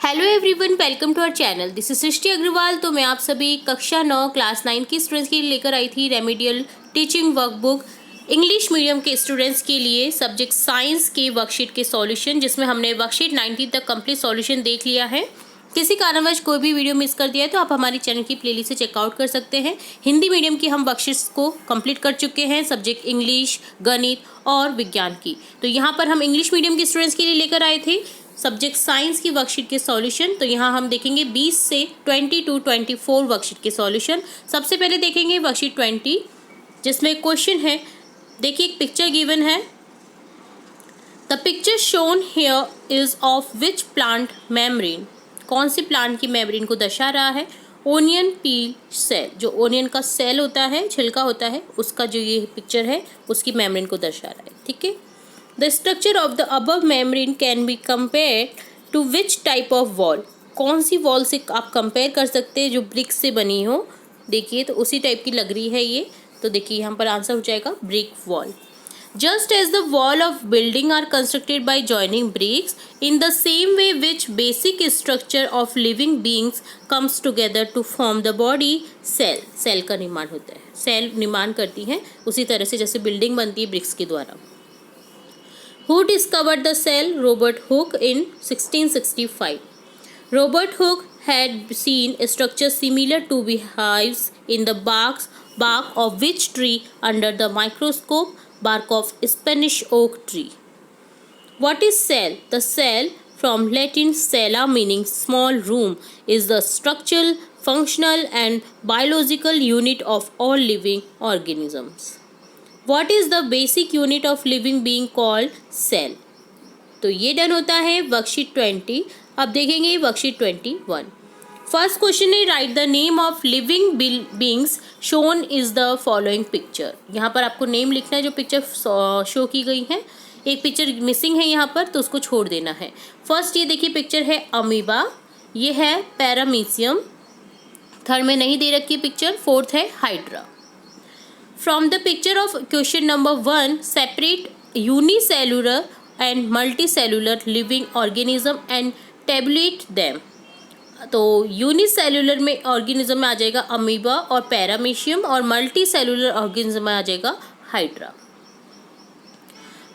Hello everyone, welcome to our channel. This is Srishti Agarwal. तो मैं आप सभी कक्षा 9 क्लास 9 की स्टूडेंट्स के लिए लेकर आई थी remedial teaching workbook English medium के स्टूडेंट्स के लिए सब्जेक्ट साइंस के वर्कशीट के सॉल्यूशन, जिसमें हमने वर्कशीट 19 तक कंप्लीट सॉल्यूशन देख लिया है। किसी कारणवश कोई भी वीडियो मिस कर दिया है तो आप हमारी चैनल की प्लेलिस्ट से चेकआउट कर सकते हैं। हिंदी मीडियम की हम वर्कशीट्स को कंप्लीट कर चुके हैं, सब्जेक्ट इंग्लिश, गणित और विज्ञान की। तो यहाँ पर हम इंग्लिश मीडियम के स्टूडेंट्स के लिए लेकर आए थे सब्जेक्ट साइंस की वर्कशीट के सॉल्यूशन। तो यहाँ हम देखेंगे 20 से 20 to 24 वर्कशीट के सॉल्यूशन। सबसे पहले देखेंगे वर्कशीट 20, जिसमें क्वेश्चन है। देखिए, एक पिक्चर गिवन है। The picture shown here is of which plant membrane. कौन सी प्लांट की मेम्ब्रेन को दर्शा रहा है? ओनियन पील सेल, जो ओनियन का सेल होता है, छिलका होता है, उसका जो ये पिक्चर है उसकी मेम्ब्रेन को दर्शा रहा है। ठीक है। The structure of the above membrane can be compared to which type of wall? कौन सी वॉल से आप कंपेयर कर सकते हैं जो ब्रिक से बनी हो? देखिए, तो उसी टाइप की लग रही है ये। तो देखिए यहाँ पर आंसर हो जाएगा brick wall. Just as the wall of building are constructed by joining bricks, in the same way which basic structure of living beings comes together to form the body cell. Cell का निर्माण होता है, cell निर्माण करती हैं उसी तरह से जैसे बिल्डिंग बनती है ब्रिक्स के द्वारा। Who discovered the cell? Robert Hooke in 1665. Robert Hooke had seen a structure similar to beehives in the bark of which tree under the microscope? Bark of Spanish oak tree. What is cell? The cell, from Latin cella meaning small room, is the structural, functional and biological unit of all living organisms. What is the basic unit of living being called? Cell. तो ये done होता है worksheet 20। अब देखेंगे worksheet 21। First question है, right the name of living beings shown is the following picture. यहाँ पर आपको नेम लिखना है जो पिक्चर शो की गई है। एक पिक्चर मिसिंग है यहाँ पर, तो उसको छोड़ देना है। फर्स्ट ये देखिए पिक्चर है अमीबा, ये है पैरामीशियम, थर्ड में नहीं दे रखी पिक्चर, फोर्थ है hydra. From the picture of question number 1, separate unicellular and multicellular living organism and tabulate them. तो यूनिसेलुलर में ऑर्गेनिज्म में आ जाएगा अमीबा और पैरामीशियम, और मल्टीसेलुलर ऑर्गेनिज्म में आ जाएगा hydra.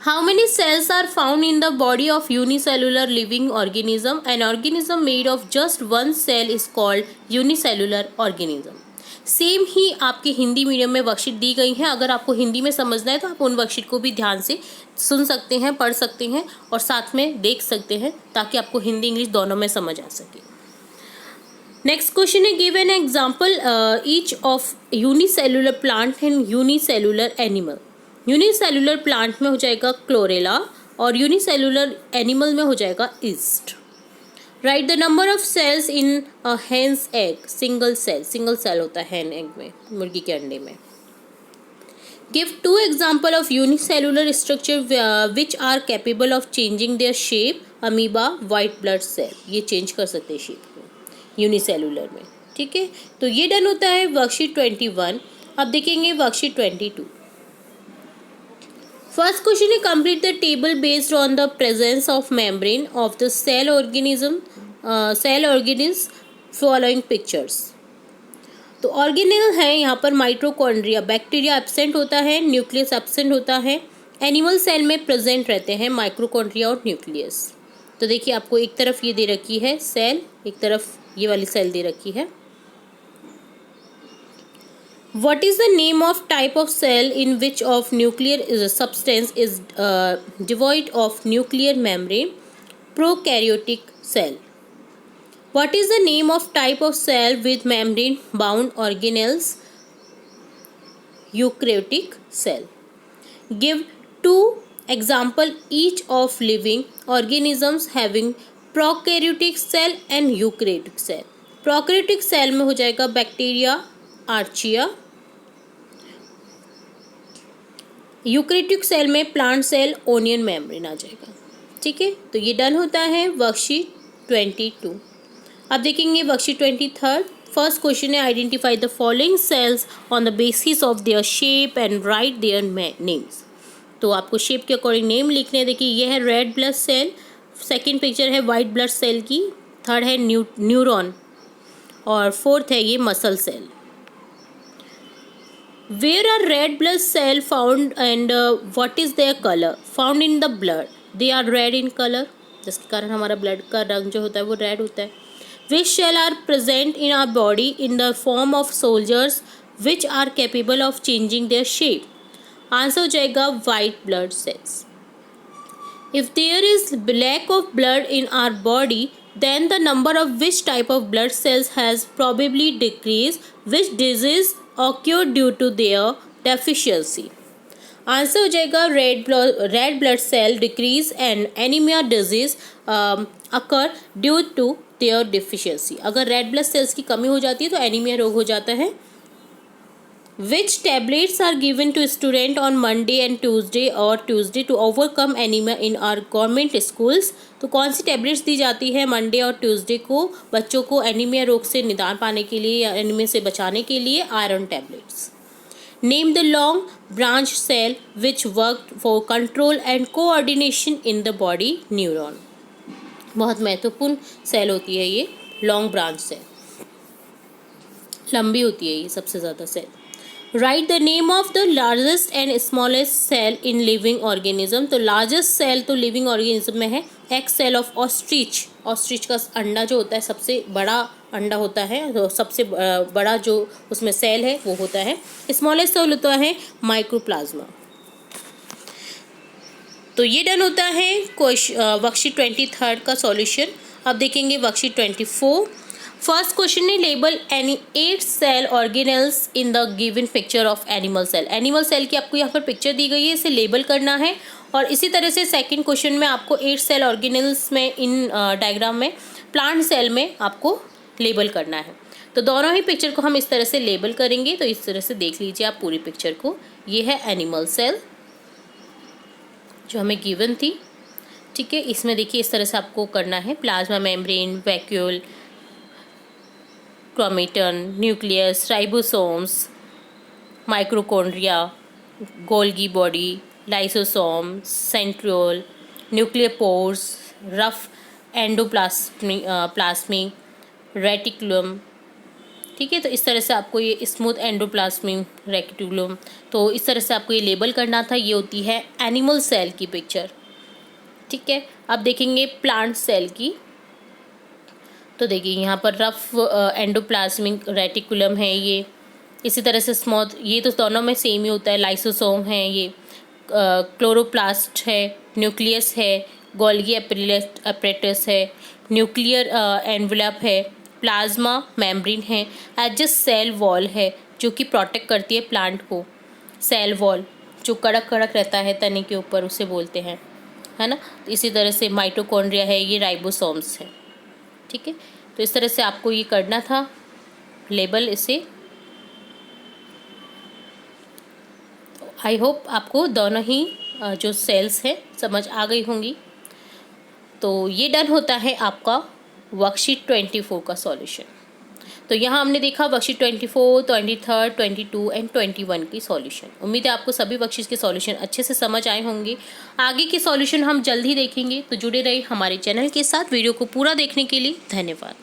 How many cells are found in the body of unicellular living organism? An organism made of just one cell is called unicellular organism. Same ही आपके Hindi medium में worksheet दी गई है। अगर आपको हिंदी में समझना है तो आप उन वर्कशीट को भी ध्यान से सुन सकते हैं, पढ़ सकते हैं और साथ में देख सकते हैं, ताकि आपको हिंदी इंग्लिश दोनों में समझ आ सके। नेक्स्ट क्वेश्चन है, give an example each of unicellular plant and unicellular animal. Unicellular plant में हो जाएगा क्लोरेला और यूनिसेलुलर एनिमल में हो जाएगा yeast. Write the number of cells in a hen's egg. Single cell होता है हैन एग में, मुर्गी के अंडे में। Give two example of unicellular structure which are capable of changing their shape. Amoeba, white blood cell, ये change कर सकते हैं शेप को यूनिसेलुलर में। ठीक है, तो ये डन होता है वर्कशीट 21। अब देखेंगे वर्कशीट 22। फर्स्ट क्वेश्चन है, complete the table based on the presence of membrane of the cell organism following pictures. तो ऑर्गेनिल है यहाँ पर माइटोकॉन्ड्रिया, बैक्टीरिया एब्सेंट होता है, न्यूक्लियस एब्सेंट होता है। एनिमल सेल में प्रेजेंट रहते हैं माइक्रोकॉन्ड्रिया और न्यूक्लियस। तो देखिए आपको एक तरफ ये दे रखी है सेल, एक तरफ ये वाली सेल दे रखी है। What is the name of type of cell in which of nuclear substance is devoid of nuclear membrane? Prokaryotic cell. What is the name of type of cell with membrane bound organelles? Eukaryotic cell. Give two example each of living organisms having prokaryotic cell and eukaryotic cell. Prokaryotic cell में हो जाएगा bacteria, Archaea. Eukaryotic cell में plant cell, onion membrane आ जाएगा। ठीक है, तो ये done होता है वर्कशीट 22। अब देखेंगे वर्कशीट 23। फर्स्ट क्वेश्चन है, identify the following sales on the basis of their shape and right their names. तो आपको शेप के अकॉर्डिंग नेम लिखने हैं। देखिए ये है red blood cell, second picture है वाइट ब्लड सेल की, थर्ड है न्यूरॉन, और फोर्थ है ये muscle cell. Where are red blood cell found and what is their color? Found in the blood. They are red in color, जिसके कारण हमारा blood का रंग जो होता है वो रेड होता है। Which cell are present in our body in the form of soldiers which are capable of changing their shape? Answer हो जाएगा white blood cells. If there is lack of blood in our body, then the number of which type of blood cells has probably decreased. Which disease occur due to their deficiency? Answer हो जाएगा red blood cell decrease and anaemia disease occur due to their deficiency. अगर red blood cells की कमी हो जाती है तो anaemia रोग हो जाता है। Which tablets are given to student on Monday and Tuesday to overcome anemia in our government schools? तो कौन सी टैबलेट्स दी जाती है मंडे और ट्यूसडे को बच्चों को एनीमिया रोग से निदान पाने के लिए या एनीमिया से बचाने के लिए? Iron tablets. Name the long branch cell which work for control and coordination in the body. Neuron. बहुत महत्वपूर्ण सेल होती है ये लॉन्ग ब्रांच सेल, लंबी होती है ये सबसे ज़्यादा cell. Write the name of the largest and smallest cell in living organism. तो लार्जेस्ट सेल तो लिविंग ऑर्गेनिज्म में है egg cell of ostrich. Ostrich का अंडा जो होता है सबसे बड़ा अंडा होता है, तो सबसे बड़ा जो उसमें सेल है वो होता है। स्मॉलेस्ट सेल होता है माइक्रोप्लाज्मा। तो ये डन होता है वर्कशीट 23 का सॉल्यूशन। अब देखेंगे वर्कशीट 24। फर्स्ट क्वेश्चन है label any 8 cell organelles in the given picture of animal cell. Animal cell की आपको यहाँ पर पिक्चर दी गई है, इसे लेबल करना है। और इसी तरह से सेकंड क्वेश्चन में आपको 8 सेल ऑर्गेनेल्स में इन डायग्राम में प्लांट सेल में आपको लेबल करना है। तो दोनों ही पिक्चर को हम इस तरह से लेबल करेंगे। तो इस तरह से देख लीजिए आप पूरी पिक्चर को। ये है एनिमल सेल जो हमें गिवन थी, ठीक है। इसमें देखिए इस तरह से आपको करना है। Plasma membrane, vacuole, chromatin, nucleus, ribosomes, mitochondria, Golgi body, lysosome, centriole, nuclear pores, rough endoplasmic reticulum, ठीक है। तो इस तरह से आपको ये स्मूथ एंडोप्लाज्मिक रेटिकुलम, तो इस तरह से आपको ये लेबल करना था। ये होती है एनिमल सेल की पिक्चर, ठीक है। अब देखेंगे प्लांट सेल की। तो देखिए यहाँ पर रफ एंडोप्लाज्मिक रेटिकुलम है ये, इसी तरह से स्मूथ, ये तो दोनों में सेम ही होता है। लाइसोसोम है, ये क्लोरोप्लास्ट है, न्यूक्लियस है, गोल्गी एपरेटस है, न्यूक्लियर एनवलप है, प्लाज्मा मेम्ब्रेन है, एडजस्ट सेल वॉल है जो कि प्रोटेक्ट करती है प्लांट को। सेल वॉल जो कड़क कड़क रहता है तने के ऊपर उसे बोलते हैं, है ना। इसी तरह से माइटोकॉन्ड्रिया है, ये राइबोसोम्स है, ठीक है। तो इस तरह से आपको ये करना था लेबल इसे। आई होप आपको दोनों ही जो सेल्स हैं समझ आ गई होंगी। तो ये डन होता है आपका वर्कशीट 24 का सॉल्यूशन। तो यहाँ हमने देखा वर्कशीट 24, 23, 22 एंड 21 की सॉल्यूशन। उम्मीद है आपको सभी वर्कशीट के सॉल्यूशन अच्छे से समझ आए होंगे। आगे के सॉल्यूशन हम जल्द ही देखेंगे, तो जुड़े रहिए हमारे चैनल के साथ। वीडियो को पूरा देखने के लिए धन्यवाद।